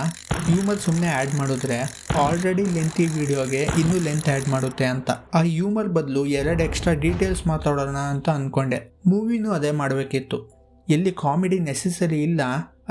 ಹ್ಯೂಮರ್ ಸುಮ್ಮನೆ ಆ್ಯಡ್ ಮಾಡಿದ್ರೆ ಆಲ್ರೆಡಿ ಲೆಂತಿ ವಿಡಿಯೋಗೆ ಇನ್ನೂ ಲೆಂತ್ ಆ್ಯಡ್ ಮಾಡುತ್ತೆ ಅಂತ. ಆ ಹ್ಯೂಮರ್ ಬದಲು 2 ಎಕ್ಸ್ಟ್ರಾ ಡೀಟೇಲ್ಸ್ ಮಾತಾಡೋಣ ಅಂತ ಅಂದ್ಕೊಂಡೆ. ಮೂವಿನೂ ಅದೇ ಮಾಡಬೇಕಿತ್ತು. ಎಲ್ಲಿ ಕಾಮಿಡಿ ನೆಸೆಸರಿ ಇಲ್ಲ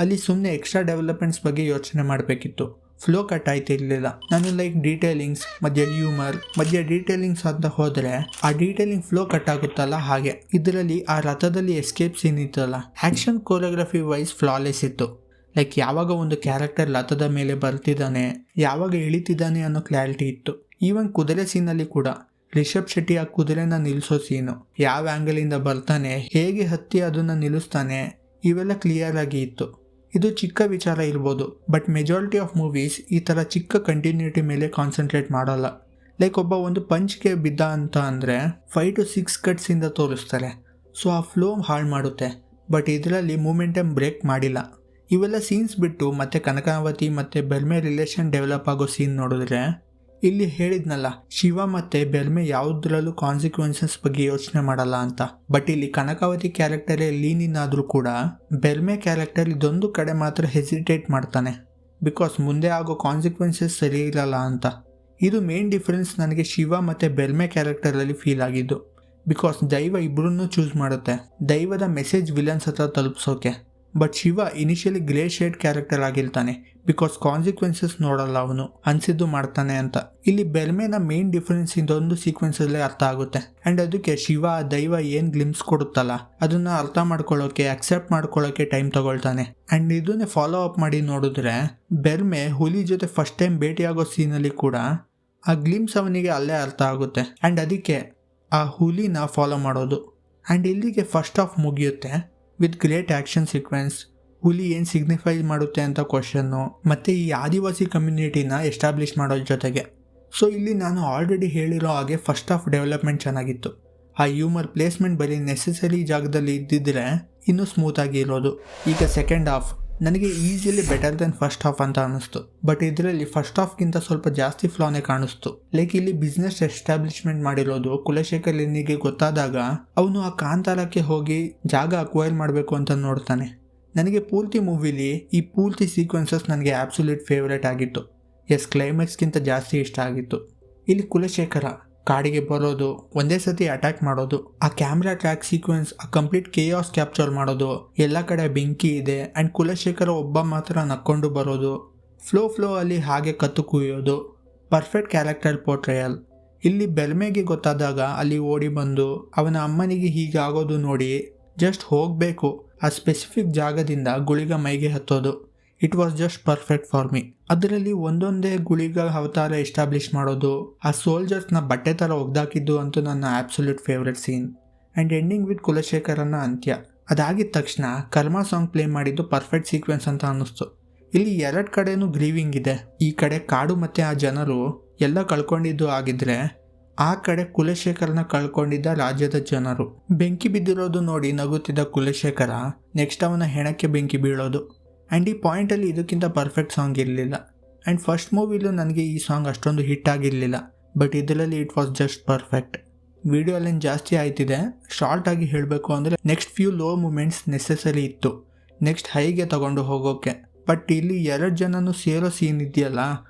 ಅಲ್ಲಿ ಸುಮ್ಮನೆ ಎಕ್ಸ್ಟ್ರಾ ಡೆವಲಪ್ಮೆಂಟ್ಸ್ ಬಗ್ಗೆ ಯೋಚನೆ ಮಾಡಬೇಕಿತ್ತು. ಫ್ಲೋ ಕಟ್ ಆಯ್ತಿರ್ಲಿಲ್ಲ. ನಾನು ಲೈಕ್ ಡೀಟೇಲಿಂಗ್ಸ್ ಮಧ್ಯ ಹ್ಯೂಮರ್ ಮಧ್ಯ ಡೀಟೇಲಿಂಗ್ಸ್ ಅಂತ ಹೋದರೆ ಆ ಡೀಟೇಲಿಂಗ್ ಫ್ಲೋ ಕಟ್ ಆಗುತ್ತಲ್ಲ ಹಾಗೆ. ಇದರಲ್ಲಿ ಆ ರಥದಲ್ಲಿ ಎಸ್ಕೇಪ್ ಸೀನ್ ಇತ್ತಲ್ಲ, ಆ್ಯಕ್ಷನ್ ಕೋರಿಯೋಗ್ರಫಿ ವೈಸ್ ಫ್ಲಾಲೆಸ್ ಇತ್ತು. ಲೈಕ್ ಯಾವಾಗ ಒಂದು ಕ್ಯಾರೆಕ್ಟರ್ ರಥದ ಮೇಲೆ ಬರ್ತಿದ್ದಾನೆ, ಯಾವಾಗ ಇಳಿತಿದ್ದಾನೆ ಅನ್ನೋ ಕ್ಲಾರಿಟಿ ಇತ್ತು. ಈವನ್ ಕುದುರೆ ಸೀನಲ್ಲಿ ಕೂಡ ರಿಷಬ್ ಶೆಟ್ಟಿ ಆ ಕುದುರೆನ ನಿಲ್ಲಿಸೋ ಸೀನು, ಯಾವ ಆ್ಯಂಗಲಿಂದ ಬರ್ತಾನೆ, ಹೇಗೆ ಹತ್ತಿ ಅದನ್ನು ನಿಲ್ಲಿಸ್ತಾನೆ, ಇವೆಲ್ಲ ಕ್ಲಿಯರ್ ಆಗಿ ಇತ್ತು. ಇದು ಚಿಕ್ಕ ವಿಚಾರ ಇರ್ಬೋದು, ಬಟ್ ಮೆಜಾರಿಟಿ ಆಫ್ ಮೂವೀಸ್ ಈ ಥರ ಚಿಕ್ಕ ಕಂಟಿನ್ಯೂಟಿ ಮೇಲೆ ಕಾನ್ಸಂಟ್ರೇಟ್ ಮಾಡಲ್ಲ. ಲೈಕ್ ಒಬ್ಬ ಒಂದು ಪಂಚ್ಗೆ ಬಿದ್ದ ಅಂತ ಅಂದರೆ 5 to 6 ಕಟ್ಸಿಂದ ತೋರಿಸ್ತಾರೆ. ಸೊ ಆ ಫ್ಲೋ ಹಾಳು ಮಾಡುತ್ತೆ. ಬಟ್ ಇದರಲ್ಲಿ ಮೂಮೆಂಟಮ್ ಬ್ರೇಕ್ ಮಾಡಿಲ್ಲ. ಇವೆಲ್ಲ ಸೀನ್ಸ್ ಬಿಟ್ಟು ಮತ್ತೆ ಕನಕಾವತಿ ಮತ್ತು ಬೆಲ್ಮೆ ರಿಲೇಷನ್ ಡೆವಲಪ್ ಆಗೋ ಸೀನ್ ನೋಡಿದ್ರೆ, ಇಲ್ಲಿ ಹೇಳಿದ್ನಲ್ಲ ಶಿವ ಮತ್ತು ಬೆಲ್ಮೆ ಯಾವುದ್ರಲ್ಲೂ ಕಾನ್ಸಿಕ್ವೆನ್ಸಸ್ ಬಗ್ಗೆ ಯೋಚನೆ ಮಾಡಲ್ಲ ಅಂತ. ಬಟ್ ಇಲ್ಲಿ ಕನಕಾವತಿ ಕ್ಯಾರೆಕ್ಟರೇ ಲೀನ್ ಆದರೂ ಕೂಡ ಬೆಲ್ಮೆ ಕ್ಯಾರೆಕ್ಟರ್ ಇದೊಂದು ಕಡೆ ಮಾತ್ರ ಹೆಸಿಟೇಟ್ ಮಾಡ್ತಾನೆ, ಬಿಕಾಸ್ ಮುಂದೆ ಆಗೋ ಕಾನ್ಸಿಕ್ವೆನ್ಸಸ್ ಸರಿ ಇರಲ್ಲ ಅಂತ. ಇದು ಮೇನ್ ಡಿಫ್ರೆನ್ಸ್ ನನಗೆ ಶಿವ ಮತ್ತು ಬೆಲ್ಮೆ ಕ್ಯಾರೆಕ್ಟರಲ್ಲಿ ಫೀಲ್ ಆಗಿದ್ದು. ಬಿಕಾಸ್ ದೈವ ಇಬ್ಬರನ್ನೂ ಚೂಸ್ ಮಾಡುತ್ತೆ, ದೈವದ ಮೆಸೇಜ್ ವಿಲನ್ಸ್ ಹತ್ರ ತಲುಪಿಸೋಕೆ. But Shiva initially grey shade character ಆಗಿರ್ತಾನೆ, ಬಿಕಾಸ್ ಕಾನ್ಸಿಕ್ವೆನ್ಸಸ್ ನೋಡಲ್ಲ, ಅವನು ಅನ್ಸಿದ್ದು ಮಾಡ್ತಾನೆ ಅಂತ. ಇಲ್ಲಿ ಬೆಲ್ಮೆನ ಮೇನ್ ಡಿಫರೆನ್ಸ್ ಇದೊಂದು ಸೀಕ್ವೆನ್ಸಲ್ಲೇ ಅರ್ಥ ಆಗುತ್ತೆ. ಆ್ಯಂಡ್ ಅದಕ್ಕೆ ಶಿವ ದೈವ ಏನು ಗ್ಲಿಮ್ಸ್ ಕೊಡುತ್ತಲ್ಲ ಅದನ್ನು ಅರ್ಥ ಮಾಡ್ಕೊಳ್ಳೋಕೆ, ಅಕ್ಸೆಪ್ಟ್ ಮಾಡ್ಕೊಳ್ಳೋಕೆ ಟೈಮ್ ತಗೊಳ್ತಾನೆ. ಆ್ಯಂಡ್ ಇದನ್ನೇ ಫಾಲೋ ಅಪ್ ಮಾಡಿ ನೋಡಿದ್ರೆ ಬೆಲ್ಮೆ ಹುಲಿ ಜೊತೆ ಫಸ್ಟ್ ಟೈಮ್ ಭೇಟಿಯಾಗೋ ಸೀನಲ್ಲಿ ಕೂಡ ಆ ಗ್ಲಿಮ್ಸ್ ಅವನಿಗೆ ಅಲ್ಲೇ ಅರ್ಥ ಆಗುತ್ತೆ. ಆ್ಯಂಡ್ ಅದಕ್ಕೆ ಆ ಹುಲಿನ ಫಾಲೋ ಮಾಡೋದು. ಆ್ಯಂಡ್ ಇಲ್ಲಿಗೆ ಫಸ್ಟ್ ಹಾಫ್ ಮುಗಿಯುತ್ತೆ ವಿತ್ ಗ್ರೇಟ್ ಆ್ಯಕ್ಷನ್ ಸೀಕ್ವೆನ್ಸ್. ಹುಲಿ ಏನು ಸಿಗ್ನಿಫೈ ಮಾಡುತ್ತೆ ಅಂತ ಕ್ವಶನ್ನು, ಮತ್ತು ಈ ಆದಿವಾಸಿ ಕಮ್ಯುನಿಟಿನ ಎಸ್ಟಾಬ್ಲಿಷ್ ಮಾಡೋದ್ರ ಜೊತೆಗೆ. ಸೊ ಇಲ್ಲಿ ನಾನು ಆಲ್ರೆಡಿ ಹೇಳಿರೋ ಹಾಗೆ ಫಸ್ಟ್ ಹಾಫ್ ಡೆವಲಪ್ಮೆಂಟ್ ಚೆನ್ನಾಗಿತ್ತು. ಆ ಹ್ಯೂಮರ್ ಪ್ಲೇಸ್ಮೆಂಟ್ ಬರೀ ನೆಸೆಸರಿ ಜಾಗದಲ್ಲಿ ಇದ್ದಿದ್ರೆ ಇನ್ನೂ ಸ್ಮೂತಾಗಿ ಇರೋದು. ಈಗ ಸೆಕೆಂಡ್ ಹಾಫ್ ನನಗೆ easily better than first half ಅಂತ ಅನ್ನಿಸ್ತು. ಬಟ್ ಇದರಲ್ಲಿ ಫಸ್ಟ್ ಹಾಫ್ಗಿಂತ ಸ್ವಲ್ಪ ಜಾಸ್ತಿ ಫ್ಲಾನೇ ಕಾಣಿಸ್ತು. ಲೈಕ್ ಇಲ್ಲಿ ಬಿಸ್ನೆಸ್ ಎಸ್ಟಾಬ್ಲಿಷ್ಮೆಂಟ್ ಮಾಡಿರೋದು ಕುಲಶೇಖರ್ ಲಿನ್ನಿಗೆ ಗೊತ್ತಾದಾಗ ಅವನು ಆ ಕಾಂತಾರಕ್ಕೆ ಹೋಗಿ ಜಾಗ ಅಕ್ವೈರ್ ಮಾಡಬೇಕು ಅಂತ ನೋಡ್ತಾನೆ. ನನಗೆ ಪೂರ್ತಿ ಮೂವಿಲಿ ಈ ಪೂರ್ತಿ ಸೀಕ್ವೆನ್ಸಸ್ ನನಗೆ ಆಬ್ಸಲ್ಯೂಟ್ ಫೇವ್ರೇಟ್ ಆಗಿತ್ತು. ಎಸ್, ಕ್ಲೈಮ್ಯಾಕ್ಸ್ಗಿಂತ ಜಾಸ್ತಿ ಇಷ್ಟ ಆಗಿತ್ತು. ಇಲ್ಲಿ ಕುಲಶೇಖರ ಕಾಡಿಗೆ ಬರೋದು, ಒಂದೇ ಸತಿ ಅಟ್ಯಾಕ್ ಮಾಡೋದು, ಆ ಕ್ಯಾಮ್ರಾ ಟ್ರ್ಯಾಕ್ ಸೀಕ್ವೆನ್ಸ್, ಆ ಕಂಪ್ಲೀಟ್ ಕೇಯಾಸ್ ಕ್ಯಾಪ್ಚರ್ ಮಾಡೋದು, ಎಲ್ಲ ಕಡೆ ಬೆಂಕಿ ಇದೆ ಆ್ಯಂಡ್ ಕುಲಶೇಖರ ಒಬ್ಬ ಮಾತ್ರ ನಕ್ಕೊಂಡು ಬರೋದು, ಫ್ಲೋ ಅಲ್ಲಿ ಹಾಗೆ ಕತ್ತು ಕುಯ್ಯೋದು, ಪರ್ಫೆಕ್ಟ್ ಕ್ಯಾರೆಕ್ಟರ್ ಪೋರ್ಟ್ರೇಯಲ್. ಇಲ್ಲಿ ಬೆಲ್ಮೆಗೆ ಗೊತ್ತಾದಾಗ ಅಲ್ಲಿ ಓಡಿ ಬಂದು ಅವನ ಅಮ್ಮನಿಗೆ ಹೀಗಾಗೋದು ನೋಡಿ ಜಸ್ಟ್ ಹೋಗಬೇಕು, ಆ ಸ್ಪೆಸಿಫಿಕ್ ಜಾಗದಿಂದ ಗುಳಿಗ ಮೈಗೆ ಹತ್ತೋದು, it was just perfect for me. ಅದರಲ್ಲಿ ಒಂದೊಂದೇ ಗುಳಿಗ ಅವತಾರ ಎಸ್ಟಾಬ್ಲಿಷ್ ಮಾಡೋದು, ಆ ಸೋಲ್ಜರ್ಸ್ನ ಬಟ್ಟೆ ಥರ ಒಗ್ದಾಕಿದ್ದು ಅಂತೂ ನನ್ನ absolute favourite scene. And ending with ಕುಲಶೇಖರನ ಅಂತ್ಯ. ಅದಾಗಿದ ತಕ್ಷಣ ಕರ್ಮ ಸಾಂಗ್ ಪ್ಲೇ ಮಾಡಿದ್ದು ಪರ್ಫೆಕ್ಟ್ ಸೀಕ್ವೆನ್ಸ್ ಅಂತ ಅನ್ನಿಸ್ತು. ಇಲ್ಲಿ 2 ಕಡೆನೂ ಗ್ರೀವಿಂಗ್ ಇದೆ. ಈ ಕಡೆ ಕಾಡು ಮತ್ತೆ ಆ ಜನರು ಎಲ್ಲ ಕಳ್ಕೊಂಡಿದ್ದು ಆಗಿದ್ರೆ, ಆ ಕಡೆ ಕುಲಶೇಖರನ ಕಳ್ಕೊಂಡಿದ್ದ ರಾಜ್ಯದ ಜನರು. ಬೆಂಕಿ ಬಿದ್ದಿರೋದು ನೋಡಿ ನಗುತ್ತಿದ್ದ ಕುಲಶೇಖರ ನೆಕ್ಸ್ಟ್ ಅವನ ಹೆಣಕ್ಕೆ ಬೆಂಕಿ ಬೀಳೋದು. ಆ್ಯಂಡ್ ಈ ಪಾಯಿಂಟಲ್ಲಿ ಇದಕ್ಕಿಂತ ಪರ್ಫೆಕ್ಟ್ ಸಾಂಗ್ ಇರಲಿಲ್ಲ. ಆ್ಯಂಡ್ ಫಸ್ಟ್ ಮೂವಿಲೂ ನನಗೆ ಈ ಸಾಂಗ್ ಅಷ್ಟೊಂದು ಹಿಟ್ ಆಗಿರಲಿಲ್ಲ, ಬಟ್ ಇದರಲ್ಲಿ it was just perfect. Video ಅಲ್ಲೇನು ಜಾಸ್ತಿ ಆಯ್ತಿದೆ, ಶಾರ್ಟ್ ಆಗಿ ಹೇಳಬೇಕು ಅಂದರೆ next few low moments necessary ಇತ್ತು ನೆಕ್ಸ್ಟ್ ಹೈಗೆ ತಗೊಂಡು ಹೋಗೋಕ್ಕೆ. ಬಟ್ ಇಲ್ಲಿ 2 ಜನನು ಸೇರೋ ಸೀನ್ ಇದೆಯಲ್ಲ,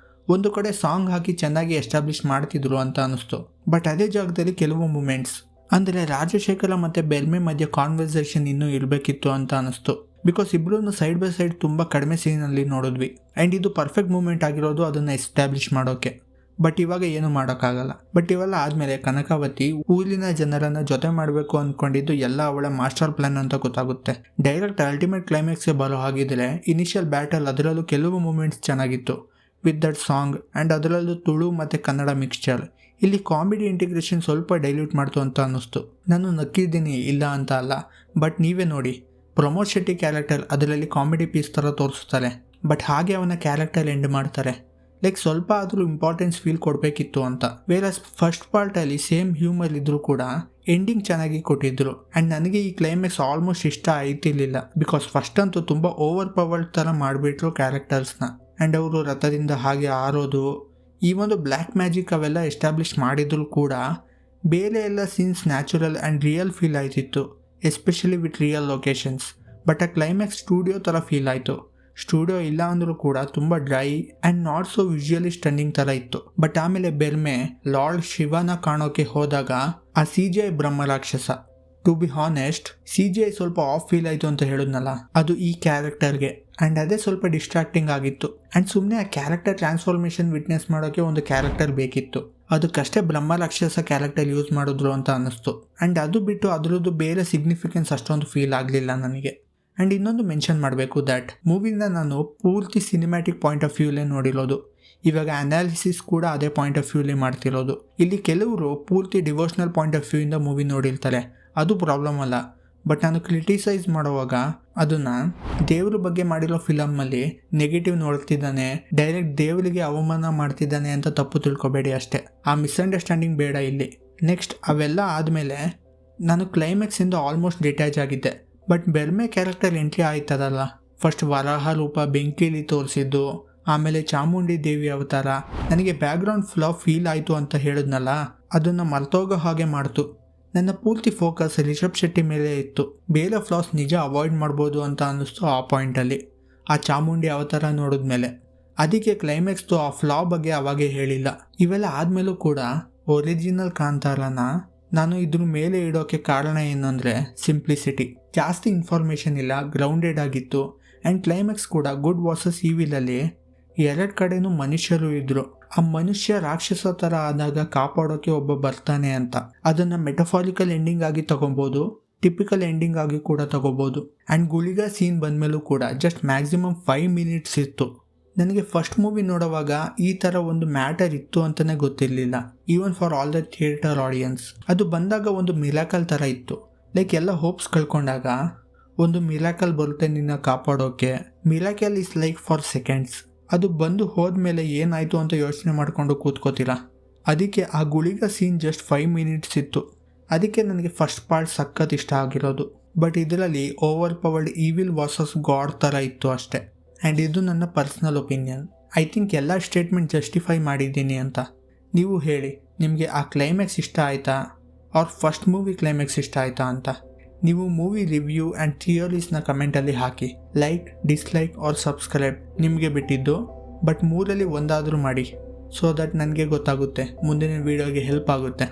ಒಂದು ಕಡೆ ಸಾಂಗ್ ಹಾಕಿ ಚೆನ್ನಾಗಿ ಎಸ್ಟಾಬ್ಲಿಷ್ ಮಾಡ್ತಿದ್ರು ಅಂತ ಅನಿಸ್ತು. ಬಟ್ ಅದೇ ಜಾಗದಲ್ಲಿ ಕೆಲವು ಮೂಮೆಂಟ್ಸ್ ಅಂದರೆ ರಾಜಶೇಖರ ಮತ್ತು ಬೆಲ್ಮೆ ಮಧ್ಯೆ ಕಾನ್ವರ್ಸೇಷನ್ ಇನ್ನೂ ಇರಬೇಕಿತ್ತು ಅಂತ ಅನಿಸ್ತು. ಬಿಕಾಸ್ ಇಬ್ಬರೂ ಸೈಡ್ ಬೈ ಸೈಡ್ ತುಂಬ ಕಡಿಮೆ ಸೀನಲ್ಲಿ ನೋಡಿದ್ವಿ. ಆ್ಯಂಡ್ ಇದು ಪರ್ಫೆಕ್ಟ್ ಮೂಮೆಂಟ್ ಆಗಿರೋದು ಅದನ್ನು ಎಸ್ಟಾಬ್ಲಿಷ್ ಮಾಡೋಕ್ಕೆ. ಬಟ್ ಇವಾಗ ಏನು ಮಾಡೋಕ್ಕಾಗಲ್ಲ. ಬಟ್ ಇವೆಲ್ಲ ಆದಮೇಲೆ ಕನಕಾವತಿ ಊರಿನ ಜನರನ್ನು ಜೊತೆ ಮಾಡಬೇಕು ಅಂದ್ಕೊಂಡಿದ್ದು ಎಲ್ಲ ಅವಳ ಮಾಸ್ಟರ್ ಪ್ಲಾನ್ ಅಂತ ಗೊತ್ತಾಗುತ್ತೆ. ಡೈರೆಕ್ಟ್ ಅಲ್ಟಿಮೇಟ್ ಕ್ಲೈಮ್ಯಾಕ್ಸ್ಗೆ ಬರೋ ಹಾಗಿದ್ರೆ ಇನಿಷಿಯಲ್ ಬ್ಯಾಟಲ್ ಅದರಲ್ಲೂ ಕೆಲವು ಮೂಮೆಂಟ್ಸ್ ಚೆನ್ನಾಗಿತ್ತು ವಿತ್ ದಟ್ ಸಾಂಗ್. ಆ್ಯಂಡ್ ಅದರಲ್ಲೂ ತುಳು ಮತ್ತು ಕನ್ನಡ ಮಿಕ್ಸ್ಚರ್. ಇಲ್ಲಿ ಕಾಮಿಡಿ ಇಂಟಿಗ್ರೇಷನ್ ಸ್ವಲ್ಪ ಡೈಲ್ಯೂಟ್ ಮಾಡ್ತು ಅಂತ ಅನ್ನಿಸ್ತು. ನಾನು ನಕ್ಕಿದ್ದೀನಿ ಇಲ್ಲ ಅಂತ ಅಲ್ಲ, ಬಟ್ ನೀವೇ ನೋಡಿ ಪ್ರಮೋದ್ ಶೆಟ್ಟಿ ಕ್ಯಾರೆಕ್ಟರ್ ಅದರಲ್ಲಿ ಕಾಮಿಡಿ ಪೀಸ್ ಥರ ತೋರಿಸ್ತಾರೆ, ಬಟ್ ಹಾಗೆ ಅವನ ಕ್ಯಾರೆಕ್ಟರ್ ಎಂಡ್ ಮಾಡ್ತಾರೆ. ಲೈಕ್ ಸ್ವಲ್ಪ ಆದರೂ ಇಂಪಾರ್ಟೆನ್ಸ್ ಫೀಲ್ ಕೊಡಬೇಕಿತ್ತು ಅಂತ. ವೇರಸ್ ಫಸ್ಟ್ ಪಾರ್ಟಲ್ಲಿ ಸೇಮ್ ಹ್ಯೂಮರ್ ಇದ್ರೂ ಕೂಡ ಎಂಡಿಂಗ್ ಚೆನ್ನಾಗಿ ಕೊಟ್ಟಿದ್ರು. ಆ್ಯಂಡ್ ನನಗೆ ಈ ಕ್ಲೈಮ್ಯಾಕ್ಸ್ ಆಲ್ಮೋಸ್ಟ್ ಇಷ್ಟ ಆಯ್ತಿರ್ಲಿಲ್ಲ, ಬಿಕಾಸ್ ಫಸ್ಟ್ ಅಂತೂ ತುಂಬ ಓವರ್ ಪವರ್ಡ್ ಥರ ಮಾಡಿಬಿಟ್ರು ಕ್ಯಾರೆಕ್ಟರ್ಸ್ನ. ಆ್ಯಂಡ್ ಅವರು ರಥದಿಂದ ಹಾಗೆ ಆರೋದು, ಈ ಒಂದು ಬ್ಲ್ಯಾಕ್ ಮ್ಯಾಜಿಕ್ ಅವೆಲ್ಲ ಎಸ್ಟಾಬ್ಲಿಷ್ ಮಾಡಿದ್ರು ಕೂಡ ಬೇರೆ ಎಲ್ಲ scenes natural and real feel ಆಯ್ತಿತ್ತು, especially with real locations. But ಆ ಕ್ಲೈಮ್ಯಾಕ್ಸ್ ಸ್ಟುಡಿಯೋ ಥರ ಫೀಲ್ ಆಯಿತು. ಸ್ಟುಡಿಯೋ ಇಲ್ಲ ಅಂದರೂ ಕೂಡ ತುಂಬ dry and not so visually stunning ಥರ ಇತ್ತು. ಬಟ್ ಆಮೇಲೆ ಬೆಲ್ಮೆ ಲಾರ್ಡ್ ಶಿವನ ಕಾಣೋಕೆ ಹೋದಾಗ ಆ CGI Brahmarakshasa, to be honest CGI ಸ್ವಲ್ಪ ಆಫ್ ಫೀಲ್ ಆಯಿತು ಅಂತ ಹೇಳಿದ್ನಲ್ಲ, ಅದು ಈ ಕ್ಯಾರೆಕ್ಟರ್ಗೆ. ಆ್ಯಂಡ್ ಅದೇ ಸ್ವಲ್ಪ ಡಿಸ್ಟ್ರಾಕ್ಟಿಂಗ್ ಆಗಿತ್ತು. ಆ್ಯಂಡ್ ಸುಮ್ಮನೆ ಆ ಕ್ಯಾರೆಕ್ಟರ್ ಟ್ರಾನ್ಸ್ಫಾರ್ಮೇಷನ್ ವಿಟ್ನೆಸ್ ಮಾಡೋಕ್ಕೆ ಒಂದು ಕ್ಯಾರೆಕ್ಟರ್ ಬೇಕಿತ್ತು, ಅದಕ್ಕಷ್ಟೇ ಬ್ರಹ್ಮರಾಕ್ಷಸ ಕ್ಯಾರೆಕ್ಟರ್ ಯೂಸ್ ಮಾಡಿದ್ರು ಅಂತ ಅನ್ನಿಸ್ತು. ಆ್ಯಂಡ್ ಅದು ಬಿಟ್ಟು ಅದರದ್ದು ಬೇರೆ ಸಿಗ್ನಿಫಿಕೆನ್ಸ್ ಅಷ್ಟೊಂದು ಫೀಲ್ ಆಗಲಿಲ್ಲ ನನಗೆ. ಆ್ಯಂಡ್ ಇನ್ನೊಂದು ಮೆನ್ಷನ್ ಮಾಡಬೇಕು ದಟ್ ಮೂವಿನ ನಾನು ಪೂರ್ತಿ ಸಿನಿಮ್ಯಾಟಿಕ್ ಪಾಯಿಂಟ್ ಆಫ್ ವ್ಯೂಲೇ ನೋಡಿರೋದು. ಇವಾಗ ಅನಾಲಿಸಿಸ್ ಕೂಡ ಅದೇ ಪಾಯಿಂಟ್ ಆಫ್ ವ್ಯೂಲೇ ಮಾಡ್ತಿರೋದು. ಇಲ್ಲಿ ಕೆಲವರು ಪೂರ್ತಿ ಡಿವೋಷನಲ್ ಪಾಯಿಂಟ್ ಆಫ್ ವ್ಯೂಯಿಂದ ಮೂವಿ ನೋಡಿರ್ತಾರೆ, ಅದು ಪ್ರಾಬ್ಲಮ್ ಅಲ್ಲ. ಬಟ್ ನಾನು ಕ್ರಿಟಿಸೈಸ್ ಮಾಡುವಾಗ ಅದನ್ನು ದೇವ್ರ ಬಗ್ಗೆ ಮಾಡಿರೋ ಫಿಲಮಲ್ಲಿ ನೆಗೆಟಿವ್ ನೋಡ್ತಿದ್ದಾನೆ, ಡೈರೆಕ್ಟ್ ದೇವರಿಗೆ ಅವಮಾನ ಮಾಡ್ತಿದ್ದಾನೆ ಅಂತ ತಪ್ಪು ತಿಳ್ಕೊಬೇಡಿ ಅಷ್ಟೇ. ಆ ಮಿಸ್ಅಂಡರ್ಸ್ಟ್ಯಾಂಡಿಂಗ್ ಬೇಡ ಇಲ್ಲಿ. ನೆಕ್ಸ್ಟ್ ಅವೆಲ್ಲ ಆದಮೇಲೆ ನಾನು ಕ್ಲೈಮ್ಯಾಕ್ಸಿಂದ ಆಲ್ಮೋಸ್ಟ್ ಡಿಟ್ಯಾಚ್ ಆಗಿದ್ದೆ. ಬಟ್ ಬೆಲ್ಮೆ ಕ್ಯಾರೆಕ್ಟರ್ ಎಂಟ್ರಿ ಆಯ್ತದಲ್ಲ, ಫಸ್ಟ್ ವರಾಹ ರೂಪ ಬೆಂಕಿಲಿ ತೋರಿಸಿದ್ದು, ಆಮೇಲೆ ಚಾಮುಂಡಿ ದೇವಿ ಅವತಾರ, ನನಗೆ ಬ್ಯಾಕ್ಗ್ರೌಂಡ್ ಫ್ಲಾ ಫೀಲ್ ಆಯಿತು ಅಂತ ಹೇಳಿದ್ನಲ್ಲ, ಅದನ್ನು ಮರ್ತೋಗೋ ಹಾಗೆ ಮಾಡ್ತು. ನನ್ನ ಪೂರ್ತಿ ಫೋಕಸ್ ರಿಷಬ್ ಶೆಟ್ಟಿ ಮೇಲೆ ಇತ್ತು. ಬೇರೆ ಫ್ಲಾಸ್ ನಿಜ ಅವಾಯ್ಡ್ ಮಾಡ್ಬೋದು ಅಂತ ಅನ್ನಿಸ್ತು ಆ ಪಾಯಿಂಟಲ್ಲಿ, ಆ ಚಾಮುಂಡಿ ಅವತಾರ ನೋಡಿದ್ಮೇಲೆ. ಅದಕ್ಕೆ ಕ್ಲೈಮ್ಯಾಕ್ಸ್ದು ಆ ಫ್ಲಾ ಬಗ್ಗೆ ಅವಾಗೇ ಹೇಳಿಲ್ಲ. ಇವೆಲ್ಲ ಆದಮೇಲೂ ಕೂಡ ಒರಿಜಿನಲ್ ಕಾಂತಾರನ ನಾನು ಇದ್ರ ಮೇಲೆ ಇಡೋಕ್ಕೆ ಕಾರಣ ಏನಂದರೆ ಸಿಂಪ್ಲಿಸಿಟಿ. ಜಾಸ್ತಿ ಇನ್ಫಾರ್ಮೇಷನ್ ಇಲ್ಲ, ಗ್ರೌಂಡೆಡ್ ಆಗಿತ್ತು. ಆ್ಯಂಡ್ ಕ್ಲೈಮ್ಯಾಕ್ಸ್ ಕೂಡ ಗುಡ್ ವರ್ಸಸ್ ಈವಿಲಲ್ಲಿ 2 ಕಡೆನೂ ಮನುಷ್ಯರು ಇದ್ದರು. ಆ ಮನುಷ್ಯ ರಾಕ್ಷಸ ಥರ ಆದಾಗ ಕಾಪಾಡೋಕ್ಕೆ ಒಬ್ಬ ಬರ್ತಾನೆ ಅಂತ. ಅದನ್ನು ಮೆಟಫಾರಿಕಲ್ ಎಂಡಿಂಗ್ ಆಗಿ ತಗೊಬೋದು, ಟಿಪಿಕಲ್ ಎಂಡಿಂಗ್ ಆಗಿ ಕೂಡ ತಗೋಬೋದು. ಆ್ಯಂಡ್ ಗುಳಿಗ ಸೀನ್ ಬಂದಮೇಲೂ ಕೂಡ ಜಸ್ಟ್ ಮ್ಯಾಕ್ಸಿಮಮ್ 5 ಮಿನಿಟ್ಸ್ ಇತ್ತು. ನನಗೆ ಫಸ್ಟ್ ಮೂವಿ ನೋಡುವಾಗ ಈ ಥರ ಒಂದು ಮ್ಯಾಟರ್ ಇತ್ತು ಅಂತಲೇ ಗೊತ್ತಿರಲಿಲ್ಲ, even for all the theatre audience. ಅದು ಬಂದಾಗ ಒಂದು ಮಿರಾಕಲ್ ಥರ ಇತ್ತು. ಲೈಕ್ ಎಲ್ಲ ಹೋಪ್ಸ್ ಕಳ್ಕೊಂಡಾಗ ಒಂದು ಮಿರಾಕಲ್ ಬರುತ್ತೆ ನಿನ್ನ ಕಾಪಾಡೋಕ್ಕೆ. Miracle is like for seconds. ಅದು ಬಂದು ಹೋದ್ಮೇಲೆ ಏನಾಯಿತು ಅಂತ ಯೋಚನೆ ಮಾಡಿಕೊಂಡು ಕೂತ್ಕೋತೀರ. ಅದಕ್ಕೆ ಆ ಗುಳಿಗ ಸೀನ್ ಜಸ್ಟ್ 5 ಮಿನಿಟ್ಸ್ ಇತ್ತು. ಅದಕ್ಕೆ ನನಗೆ ಫಸ್ಟ್ ಪಾರ್ಟ್ ಸಖತ್ ಇಷ್ಟ ಆಗಿರೋದು. ಬಟ್ ಇದರಲ್ಲಿ over powered evil versus god ಥರ ಇತ್ತು ಅಷ್ಟೇ. ಆ್ಯಂಡ್ ಇದು ನನ್ನ ಪರ್ಸ್ನಲ್ ಒಪಿನಿಯನ್. ಐ ಥಿಂಕ್ ಎಲ್ಲ ಸ್ಟೇಟ್ಮೆಂಟ್ ಜಸ್ಟಿಫೈ ಮಾಡಿದ್ದೀನಿ ಅಂತ. ನೀವು ಹೇಳಿ, ನಿಮಗೆ ಆ ಕ್ಲೈಮ್ಯಾಕ್ಸ್ ಇಷ್ಟ ಆಯಿತಾ ಆರ್ ಫಸ್ಟ್ ಮೂವಿ ಕ್ಲೈಮ್ಯಾಕ್ಸ್ ಇಷ್ಟ ಆಯಿತಾ ಅಂತ. ನೀವು ಮೂವಿ ರಿವ್ಯೂ ಆ್ಯಂಡ್ ಥಿಯರೀಸ್ನ ಕಮೆಂಟಲ್ಲಿ ಹಾಕಿ. ಲೈಕ್, ಡಿಸ್ಲೈಕ್ ಆರ್ ಸಬ್ಸ್ಕ್ರೈಬ್ ನಿಮಗೆ ಬಿಟ್ಟಿದ್ದು, ಬಟ್ 3ರಲ್ಲಿ ಒಂದಾದರೂ ಮಾಡಿ, ಸೊ ದಟ್ ನನಗೆ ಗೊತ್ತಾಗುತ್ತೆ, ಮುಂದಿನ ವೀಡಿಯೋಗೆ ಹೆಲ್ಪ್ ಆಗುತ್ತೆ.